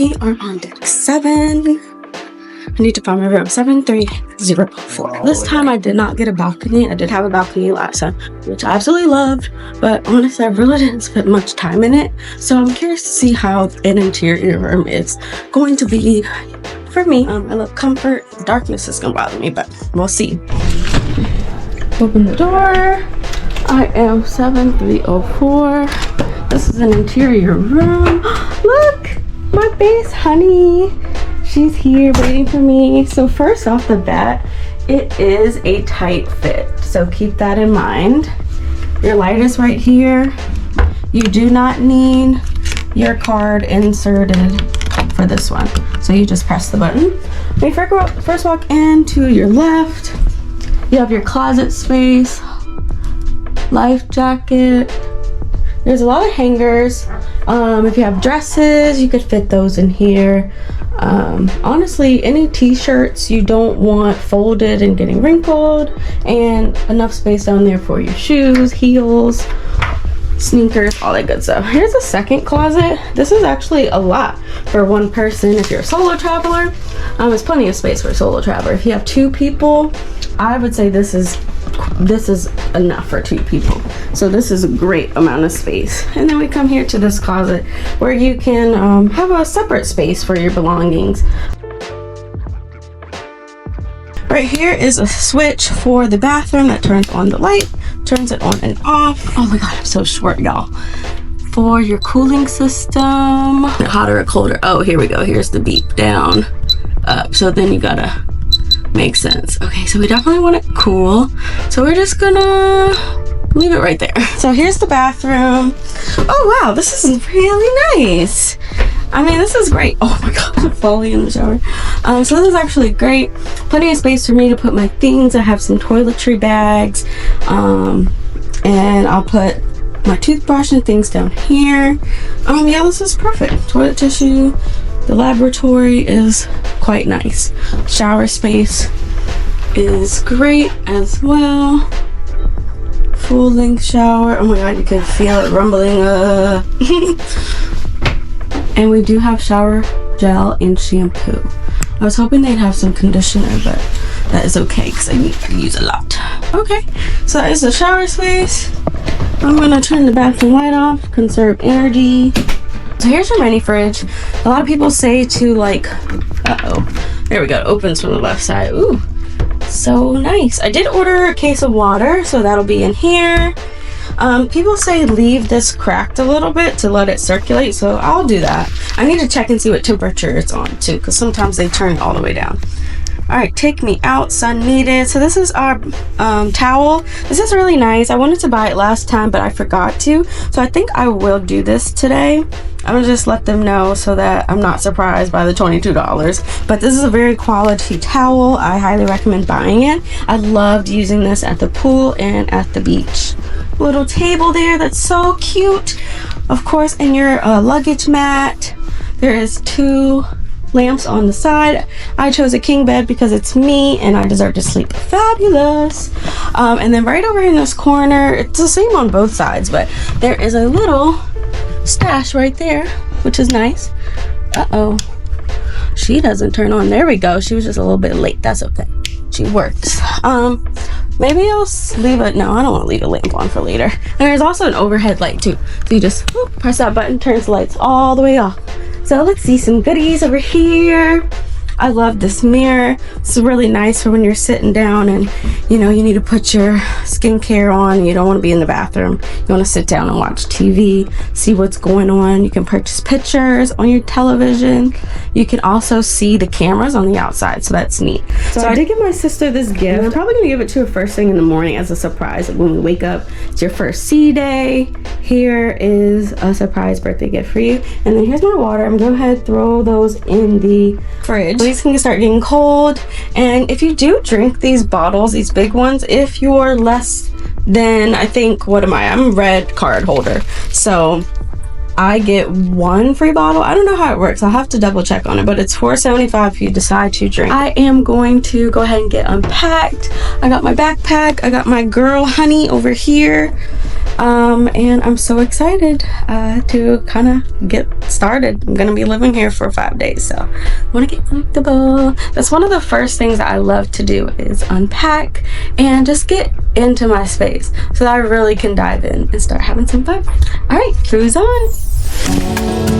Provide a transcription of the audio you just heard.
We are on deck 7. I need to find my room. 7304. This time I did not get a balcony. I did have a balcony last time, which I absolutely loved, but honestly I really didn't spend much time in it. So I'm curious to see how an interior room is going to be for me. I love comfort. Darkness is gonna bother me, but we'll see. Open the door. I am 7304. This is an interior room. Look, my base honey. She's here waiting for me. So first off the bat, it is a tight fit. So keep that in mind. Your light is right here. You do not need your card inserted for this one. So you just press the button. When you first walk in, to your left, you have your closet space, life jacket. There's a lot of hangers. If you have dresses, you could fit those in here. Honestly, any t-shirts you don't want folded and getting wrinkled, and enough space down there for your shoes, heels, sneakers, all that good stuff. Here's a second closet. This is actually a lot for one person if you're a solo traveler. There's plenty of space for a solo traveler. If you have 2 people, I would say this is enough for 2 people. So this is a great amount of space. And then we come here to this closet where you can have a separate space for your belongings. Right here is a switch for the bathroom that turns on the light, turns it on and off. Oh my god, I'm so short, y'all. For your cooling system, hotter or colder. Oh, here we go. Here's the beep, down, up. So then you gotta make sense. Okay, so we definitely want it cool. So we're just gonna leave it right there. So here's the bathroom. Oh wow, this is really nice. I mean, this is great. Oh my god, I'm falling in the shower. So this is actually great. Plenty of space for me to put my things. I have some toiletry bags. And I'll put my toothbrush and things down here. Yeah, this is perfect. Toilet tissue. The laboratory is quite nice. Shower space is great as well. Full length shower. Oh my god, you can feel it rumbling. And we do have shower gel and shampoo. I was hoping they'd have some conditioner, but that is okay because I need to use a lot. Okay, so that is the shower space. I'm gonna turn the bathroom light off, conserve energy. So here's your mini fridge. A lot of people say to like, there we go, it opens from the left side. Ooh, so nice. I did order a case of water, so that'll be in here. People say leave this cracked a little bit to let it circulate, so I'll do that. I need to check and see what temperature it's on too, because sometimes they turn all the way down. All right, take me out, sun needed. So this is our towel. This is really nice. I wanted to buy it last time, but I forgot to. So I think I will do this today. I'm gonna just let them know so that I'm not surprised by the $22. But this is a very quality towel. I highly recommend buying it. I loved using this at the pool and at the beach. Little table there, that's so cute. Of course, in your luggage mat, there is 2 lamps on the side. I chose a king bed because it's me and I deserve to sleep fabulous. And then right over in this corner, it's the same on both sides, but there is a little stash right there, which is nice. She doesn't turn on. There we go. She was just a little bit late. That's okay. She works. Maybe I'll leave it. No, I don't want to leave a lamp on for later. And there's also an overhead light too. So you just press that button, turns the lights all the way off. So let's see some goodies over here. I love this mirror. It's really nice for when you're sitting down and you know you need to put your skincare on and you don't want to be in the bathroom. You want to sit down and watch TV, see what's going on. You can purchase pictures on your television. You can also see the cameras on the outside, so that's neat. So I did give my sister this gift. I'm probably gonna give it to her first thing in the morning as a surprise. Like when we wake up, it's your first sea day. Here is a surprise birthday gift for you. And then here's my water. I'm gonna go ahead and throw those in the fridge. These can start getting cold. And if you do drink these bottles, these big ones, if you're less than, I think, what am I? I'm a red card holder. So I get 1 free bottle. I don't know how it works. I'll have to double check on it, but it's $4.75 if you decide to drink. I am going to go ahead and get unpacked. I got my backpack. I got my girl honey over here. And I'm so excited to kind of get started. I'm gonna be living here for 5 days, so I want to get comfortable. That's one of the first things that I love to do, is unpack and just get into my space so that I really can dive in and start having some fun. All right, cruise on.